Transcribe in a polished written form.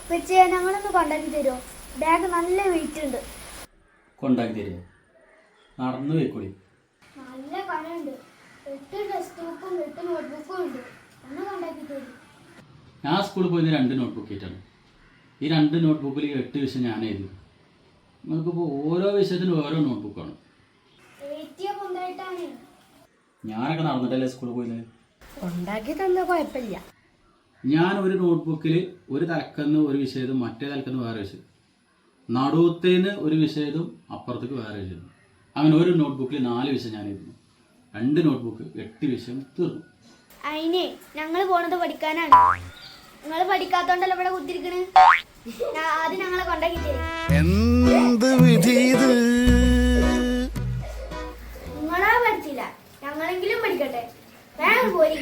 വെച്ചേ ഞങ്ങളൊന്ന് കൊണ്ടാക്കി തരുമോ? ബാഗ് നല്ല വെയിറ്റ് ഉണ്ട്. കൊണ്ടാക്കി തരുമോ? നടന്നു പോയിക്കോളി. നല്ല കനമുണ്ട്. 8 ടെക്സ്റ്റ് ബുക്കും 8 നോട്ട്ബുക്കും ഉണ്ട്. ഒന്ന് കൊണ്ടാക്കി തരും. ഞാൻ സ്കൂളിൽ പോയി 2 നോട്ട്ബുക്ക് ആയിട്ടാണ്. ഈ 2 നോട്ട്ബുക്കിൽ 8 വിഷയം ഞാൻ എഴുതി. നിങ്ങൾക്കിപ്പോൾ ഓരോ വിഷയത്തിനും ഓരോ നോട്ട്ബുക്കാണ്. ഞാനൊക്കെ നടന്നിട്ടല്ലേ സ്കൂളിൽ പോയത്. ഉണ്ടാക്കി തന്ന കുഴപ്പമില്ല. ഞാൻ ഒരു നോട്ട്ബുക്കിൽ ഒരു തലക്കന്ന് ഒരു വിഷയതും മറ്റേ തലക്കന്ന് വേറെ വിഷയം, നടുവത്തേന്ന് ഒരു വിഷയതും അപ്പുറത്തേക്ക് വേറെ വിഷയം, അങ്ങനെ ഒരു നോട്ട്ബുക്കിൽ 4 വിഷയം ഞാൻ എഴുതുന്നു. 2 നോട്ട്ബുക്ക് 8 വിഷയം തീർന്നു. അതിനെ ഞങ്ങൾ പോണത് പഠിക്കാനാണ്. നിങ്ങൾ പഠിക്കാത്തോണ്ടല്ലോ ഇവിടെ കുത്തിരിക്കണ്. ആദ്യം ഞങ്ങളെ കൊണ്ടാക്കി തരും. നിങ്ങളാ പഠിച്ചില്ല, ഞങ്ങളെങ്കിലും പഠിക്കട്ടെ. വേഗം പോരി.